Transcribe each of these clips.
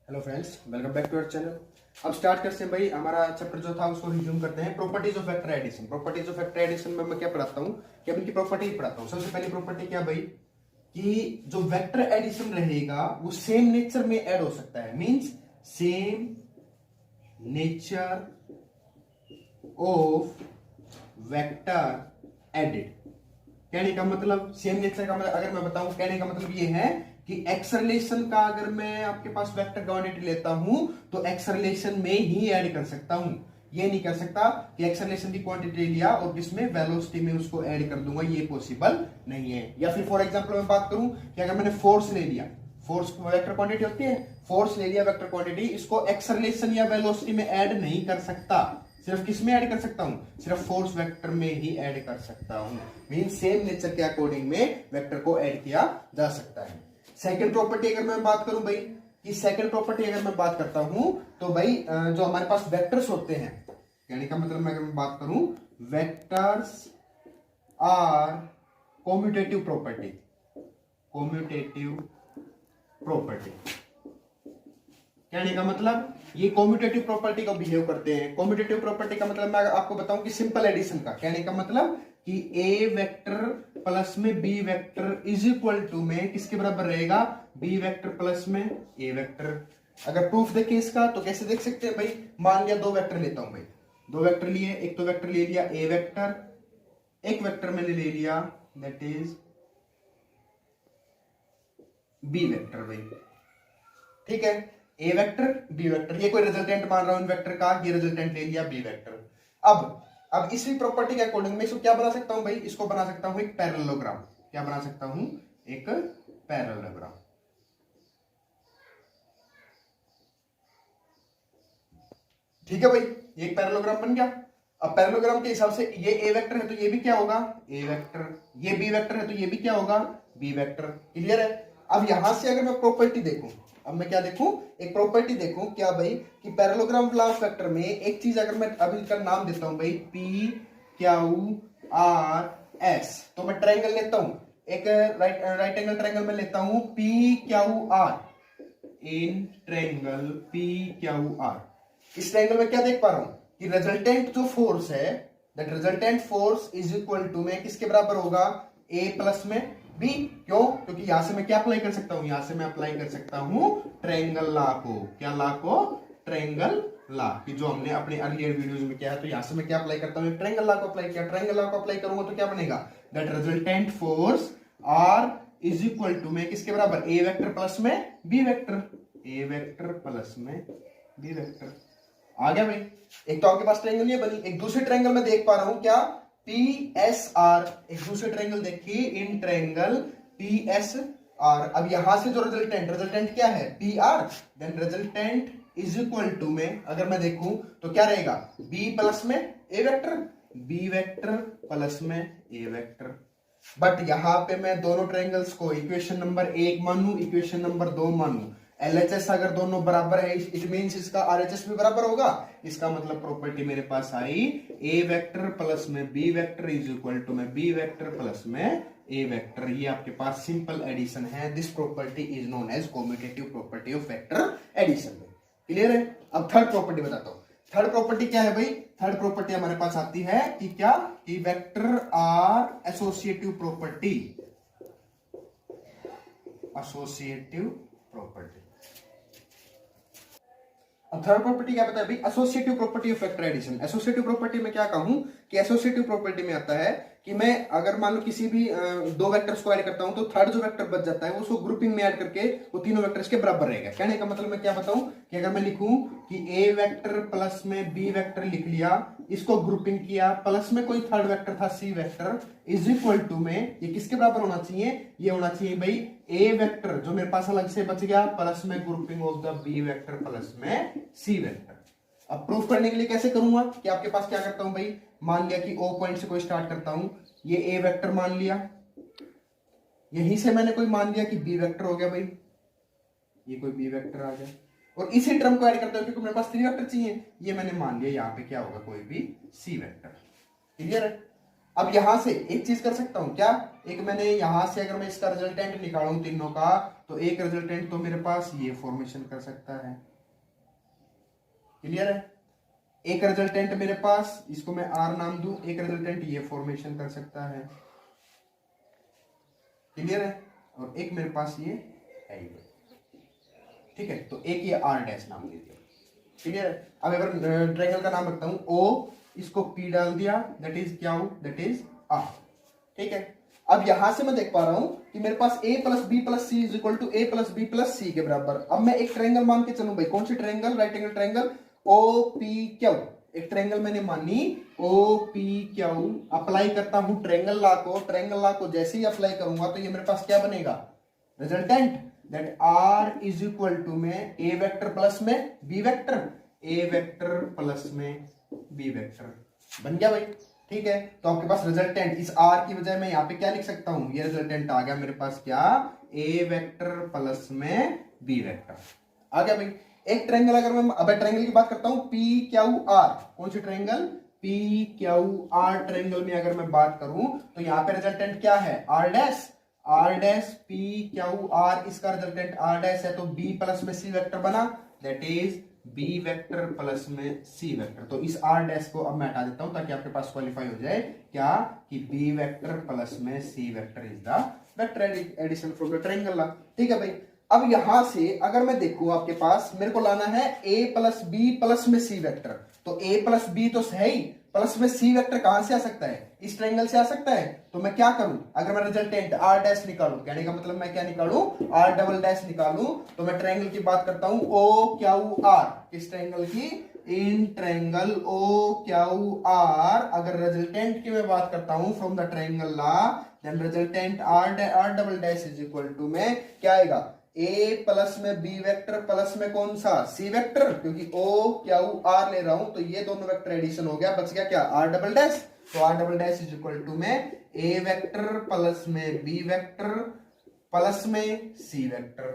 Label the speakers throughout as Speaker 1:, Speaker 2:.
Speaker 1: Hello friends, welcome back to our channel. अब start करते हैं भाई, हमारा चैप्टर जो था उसको रिज्यूम करते हैं। Properties of vector addition. Properties of vector addition में मैं क्या पढ़ाता हूँ, क्या इनकी प्रॉपर्टी पढ़ाता हूँ। सबसे पहली प्रॉपर्टी क्या भाई, कि जो वेक्टर एडिशन रहेगा वो सेम नेचर में ऐड हो सकता है। Means same nature of vector added. कहने का मतलब सेम नेचर का मतलब, अगर मैं बताऊं, कहने का मतलब ये है कि एक्सरलेशन का अगर मैं आपके पास वेक्टर क्वांटिटी लेता हूं तो एक्सरलेशन में ही ऐड कर सकता हूं। ये नहीं कर सकता कि एक्सरलेशन की क्वांटिटी लिया और इसमें वेलोसिटी में उसको ऐड कर दूंगा, ये पॉसिबल नहीं है। या फिर फॉर एग्जांपल मैं बात करूं कि अगर मैंने फोर्स ले लिया, फोर्स वेक्टर क्वांटिटी होती है, फोर्स ले लिया वेक्टर क्वांटिटी, इसको एक्सरलेशन या वेलोसिटी में ऐड नहीं कर सकता। सिर्फ किस में ऐड कर सकता हूं? सिर्फ फोर्स वेक्टर में ही ऐड कर सकता हूं। मीन सेम नेचर के अकॉर्डिंग में वेक्टर को ऐड किया जा सकता है। सेकंड प्रॉपर्टी अगर मैं बात करूं भाई, कि सेकंड प्रॉपर्टी अगर मैं बात करता हूं तो भाई जो हमारे पास वेक्टर्स होते हैं, कहने का मतलब मैं अगर मैं बात करूं, vectors are commutative property. Commutative property कहने का मतलब ये कॉम्यूटेटिव प्रॉपर्टी को बिहेव करते हैं। कॉम्यूटेटिव प्रॉपर्टी का मतलब मैं आपको बताऊं कि सिंपल एडिशन का, कहने का मतलब कि ए वेक्टर प्लस में B vector is equal to में किसके बराबर रहेगा? बी वेक्टर प्लस में ए वेक्टर। अगर प्रूफ देखें इसका तो कैसे देख सकते हैं भाई, मान लिया दो वेक्टर लेता हूं भाई, दो वेक्टर लिए, एक तो वेक्टर ले लिया ए वेक्टर, एक वेक्टर मैंने ले लिया दैट इज बी वेक्टर भाई। ठीक है, ए वेक्टर बी वेक्टर, ये कोई रिजल्टेंट मान रहा हूं इन वेक्टर का, ये रिजल्टेंट ले लिया बी वेक्टर। अब इसी प्रॉपर्टी के अकॉर्डिंग में इसको क्या बना सकता हूं भाई, इसको बना सकता हूं एक पैरेललोग्राम। क्या बना सकता हूं? एक पैरेललोग्राम। ठीक है भाई, ये एक पैरेललोग्राम बन गया। अब पैरेललोग्राम के हिसाब से ये ए वेक्टर है तो ये भी क्या होगा? ए वेक्टर। ये बी वेक्टर है तो ये भी क्या होगा? B vector. क्लियर है? अब यहां से अगर मैं प्रॉपर्टी देखूं, अब मैं क्या देखूं? एक प्रॉपर्टी देखूं क्या भाई, कि पैरेललोग्राम ऑफ वेक्टर में एक चीज अगर मैं अभी इसका नाम देता हूं भाई, पी क्यू आर एस, तो मैं ट्रायंगल लेता हूं, एक राइट एंगल ट्रायंगल में लेता हूं P Q are, in triangle P Q are. इस ट्रायंगल में क्या देख पा रहा हूं कि रिजल्टेंट जो फोर्स है, that resultant force is equal to में किसके बराबर होगा? ए प्लस में बी। क्यों? क्योंकि यहां से मैं क्या अप्लाई कर सकता हूं? यहां से मैं अप्लाई कर सकता हूं ट्रायंगल लॉ को। क्या लॉ को? ट्रायंगल लॉ, कि जो हमने अपने अर्लियर वीडियोस में किया है। तो यहां से मैं क्या अप्लाई करता हूं? ट्रायंगल लॉ को अप्लाई किया। ट्रायंगल लॉ को अप्लाई करूंगा तो क्या बनेगा? That resultant force R is equal to में किसके बराबर? ए वेक्टर प्लस में B vector. A vector plus में बी वेक्टर। आ गया भाई। एक तो आपके पास ट्रायंगल ये बनी, एक दूसरे ट्रायंगल में देख पा रहा हूं क्या? P S R. एक दूसरे ट्रायंगल देखिए, in triangle P S R. अब यहां से जो रिजल्टेंट क्या है? P R. Then resultant is equal to में अगर मैं देखूं तो क्या रहेगा? बी प्लस में A vector, B vector plus में ए वेक्टर। बट यहां पे मैं दोनों ट्रायंगल्स को इक्वेशन नंबर 1 मानूं, इक्वेशन नंबर 2 मानूं। LHS अगर दोनों बराबर है, इट मींस इसका RHS भी बराबर होगा। इसका मतलब प्रॉपर्टी मेरे पास आई, ए वेक्टर प्लस में B vector is equal to में बी वेक्टर प्लस में ए वेक्टर। ये आपके पास सिंपल एडिशन है। This property is known as commutative property of vector addition. Clear है? अब थर्ड प्रॉपर्टी बताता हूं। थर्ड प्रॉपर्टी क्या है भाई? थर्ड प्रॉपर्टी हमारे पास आती है कि क्या? कि vector are associative property. Associative property. अब थर्ड प्रॉपर्टी क्या बताया भाई? Associative property of vector addition. Associative property में क्या कहूं कि एसोसिएटिव प्रॉपर्टी में आता है कि मैं अगर मान लो किसी भी दो वेक्टर्स को ऐड करता हूं तो थर्ड जो वेक्टर बच जाता है वो उसको ग्रुपिंग में ऐड करके वो तीनों वेक्टर्स के बराबर रहेगा। कहने का मतलब मैं क्या बताऊं कि अगर मैं लिखूं कि ए वेक्टर प्लस में बी वेक्टर लिख लिया, इसको ग्रुपिंग किया, प्लस में कोई थर्ड वेक्टर था सी वेक्टर, इज इक्वल टू में ये किसके बराबर होना चाहिए? ये होना चाहिए भाई ए वेक्टर जो मेरे पास अलग से बच गया प्लस में grouping of the B vector plus में सी वेक्टर। अब प्रूफ करने के लिए कैसे करूंगा कि आपके पास क्या करता हूं भाई, मान लिया कि ओ पॉइंट से कोई स्टार्ट करता हूं, ये ए वेक्टर मान लिया, यहीं से मैंने कोई मान लिया कि बी वेक्टर हो गया भाई, ये कोई बी वेक्टर आ गया, और इसी टर्म को ऐड करता हूं क्योंकि मेरे पास 3 वेक्टर चाहिए, ये मैंने मान लिया यहां पे क्या होगा? कोई भी सी वेक्टर। क्लियर है? अब यहां से एक चीज कर सकता हूं क्या, एक मैंने यहां से अगर मैं इसका रिजल्टेंट निकालूं तीनों का, तो एक रिजल्टेंट तो मेरे पास ये फॉर्मेशन कर सकता है। क्लियर है? एक रिजल्टेंट मेरे पास, इसको मैं आर नाम दूं, एक रिजल्टेंट ये फॉर्मेशन कर सकता है। क्लियर है? और एक मेरे पास ये है। ठीक है, तो एक ये आर डैश नाम दे दिया। क्लियर है? अब अगर ट्रायंगल का नाम रखता हूं ओ, इसको पी डाल दिया, दैट इज क्या हो, दैट इज आर। ठीक है, अब यहां से मैं देख पा रहा हूं कि मेरे पास a plus B plus C is equal to A plus B plus C के बराबर। अब मैं एक ट्रायंगल मान के चलूं भाई, कौन सी triangle, right angle triangle O P Q. एक ट्रायंगल मैंने मानी ओ पी क्यू, अप्लाई करता हूं ट्रायंगल लॉ को। ट्रायंगल लॉ को जैसे ही अप्लाई करूंगा तो ये मेरे पास क्या बनेगा, resultant, that R is equal to में ए वेक्टर प्लस में B vector, A vector plus में बी वेक्टर बन गया भाई। ठीक है, तो आपके पास रिजल्टेंट, इस आर की बजाय मैं यहाँ पे क्या लिख सकता हूं, ये रिजल्टेंट आ गया मेरे पास क्या, ए वेक्टर प्लस में बी वेक्टर आ गया भाई। एक ट्रायंगल अगर मैं अब ट्रायंगल की बात करता हूं पी क्यू आर, कौन सी triangle, P Q R triangle में अगर मैं बात करूं तो यहाँ पे रिजल्टेंट क्या है, R dash, R dash P Q R, इसका रिजल्टेंट आर डैश है, तो बी प्लस में सी वेक्टर बना, that is B vector plus में सी वेक्टर। तो इस आर डैश को अब मैं हटा देता हूं ताकि आपके पास क्वालिफाई हो जाए क्या, कि बी वेक्टर प्लस में C vector is the vector addition from the triangle. ठीक है भाई, अब यहां से अगर मैं देखूं आपके पास मेरे को लाना है a प्लस बी प्लस में सी वेक्टर, तो a प्लस बी तो है ही, प्लस में सी वेक्टर कहां से आ सकता है, इस ट्रायंगल से आ सकता है। तो मैं क्या करूं, अगर मैं रिजल्टेंट आर डैश निकालूं, कहने का मतलब मैं क्या निकालूं, आर डबल डैश निकालूं, तो मैं ट्रायंगल की बात करता हूं ओ क्यू आर, किस ट्रायंगल की, in triangle O Q R. अगर रिजल्टेंट की मैं बात करता हूं from the triangle law, then resultant R double dash is equal to में क्या आएगा, ए प्लस में बी वेक्टर प्लस में कौन सा, सी वेक्टर, क्योंकि ओ क्यू आर ले रहा हूं तो ये दोनों वेक्टर एडिशन हो गया, बच गया क्या, आर डबल डैश। तो R double dash is equal to में ए वेक्टर प्लस में बी वेक्टर प्लस में सी वेक्टर।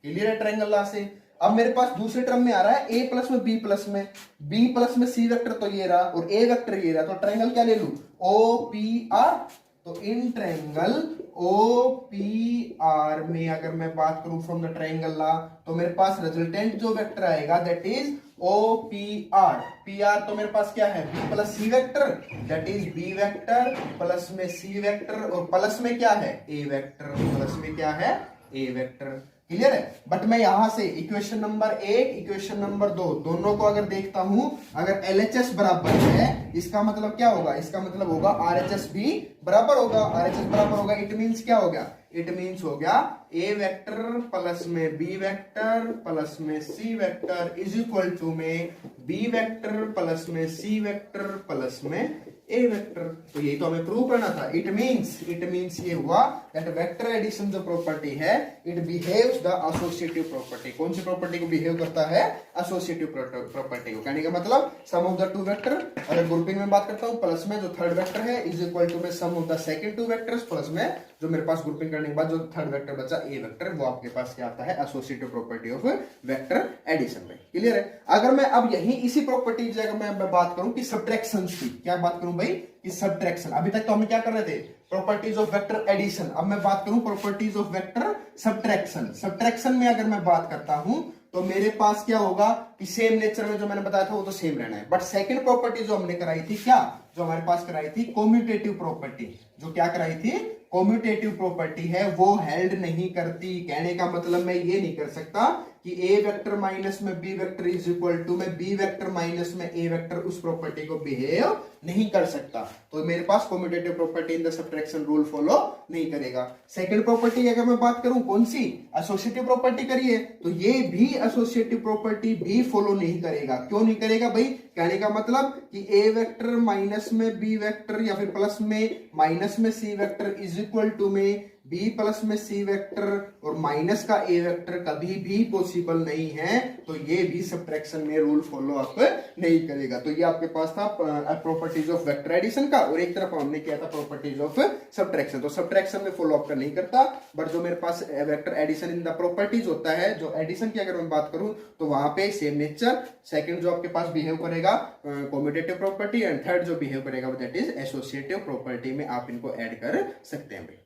Speaker 1: क्लियर है ट्रायंगल लॉ से? अब मेरे पास दूसरे टर्म में आ रहा है ए प्लस में बी प्लस में, बी प्लस में सी वेक्टर तो ये रहा और ए वेक्टर ये रहा, तो ट्रायंगल क्या ले लूं, ओ पी आर। तो इन ट्रायंगल ओ पी आर में अगर मैं बात करूं फ्रॉम द ट्रायंगल लॉ, तो मेरे पास रिजल्टेंट जो वेक्टर आएगा that is O P R. P R तो मेरे पास क्या है, B plus C vector, that is B vector plus में सी वेक्टर, और प्लस में क्या है, ए वेक्टर, प्लस में क्या है, ए वेक्टर। क्लियर है? बट मैं यहां से इक्वेशन नंबर 1, इक्वेशन नंबर 2 दोनों को अगर देखता हूं, अगर LHS बराबर है, इसका मतलब क्या होगा, इसका मतलब होगा RHS भी बराबर होगा, RHS बराबर होगा, इट मींस क्या हो गया, इट मींस हो गया ए वेक्टर प्लस में बी वेक्टर प्लस में C vector is equal to में बी वेक्टर प्लस में सी वेक्टर प्लस में ए वेक्टर। तो यही तो हमें प्रूव करना था। इट मींस ये हुआ दैट वेक्टर एडिशन जो प्रॉपर्टी है, it behaves the associative property. कौन सी प्रॉपर्टी को बिहेव करता है, एसोसिएटिव प्रॉपर्टी को। कहने का मतलब sum of the two vector, अगर ग्रुपिंग में बात करता हूं, प्लस में जो थर्ड वेक्टर है इज इक्वल टू में sum of the second two vectors, plus में जो मेरे पास ग्रुपिंग करने के बाद जो थर्ड वेक्टर बचा ए वेक्टर, वो आपके पास क्या आता है, associative property of vector addition में। क्लियर है? अगर मैं अब यही इसी प्रॉपर्टी की जगह मैं बात करूं कि सब्ट्रैक्शन की, क्या बात करूं भाई, कि सब्ट्रैक्शन। अभी तक तो हम क्या कर रहे थे, प्रॉपर्टीज ऑफ वेक्टर एडिशन, अब मैं बात करूं properties of vector subtraction. Subtraction में अगर मैं बात करता हूं तो मेरे पास क्या होगा कि सेम नेचर में जो मैंने बताया था वो तो सेम रहना है, बट सेकंड प्रॉपर्टी जो हमने कराई थी, क्या जो हमारे पास कराई थी, कम्यूटेटिव प्रॉपर्टी, जो क्या कराई थी, कम्यूटेटिव प्रॉपर्टी है, वो हेल्ड नहीं करती। कहने का मतलब मैं ये नहीं कर सकता कि ए वेक्टर माइनस में B vector is equal to में बी वेक्टर माइनस में ए वेक्टर, उस प्रॉपर्टी को बिहेव नहीं कर सकता। तो मेरे पास commutative property in the subtraction rule follow नहीं करेगा। सेकंड प्रॉपर्टी अगर मैं बात करूं कौन सी, एसोसिएटिव प्रॉपर्टी करिए, तो ये भी एसोसिएटिव प्रॉपर्टी भी फॉलो नहीं करेगा। क्यों नहीं करेगा भाई? कहने का मतलब कि ए वेक्टर माइनस में बी वेक्टर या फिर प्लस में माइनस में C vector is equal to में बी प्लस में सी वेक्टर और माइनस का ए वेक्टर कभी भी पॉसिबल नहीं है, तो ये भी सब्ट्रैक्शन में रूल फॉलो अप नहीं करेगा। तो ये आपके पास था प्रॉपर्टीज ऑफ वेक्टर एडिशन का, और एक तरफ हमने किया था प्रॉपर्टीज ऑफ सब्ट्रैक्शन। तो सब्ट्रैक्शन में फॉलो अप का नहीं करता, बट जो मेरे पास vector addition in the properties होता है, जो एडिशन की अगर मैं बात करूं तो वहां पे सेम नेचर, सेकंड जो आपके पास बिहेव करेगा कॉम्यूटेटिव प्रॉपर्टी, एंड थर्ड जो बिहेव करेगा दैट इज एसोसिएटिव प्रॉपर्टी में आप इनको ऐड कर सकते हैं भाई।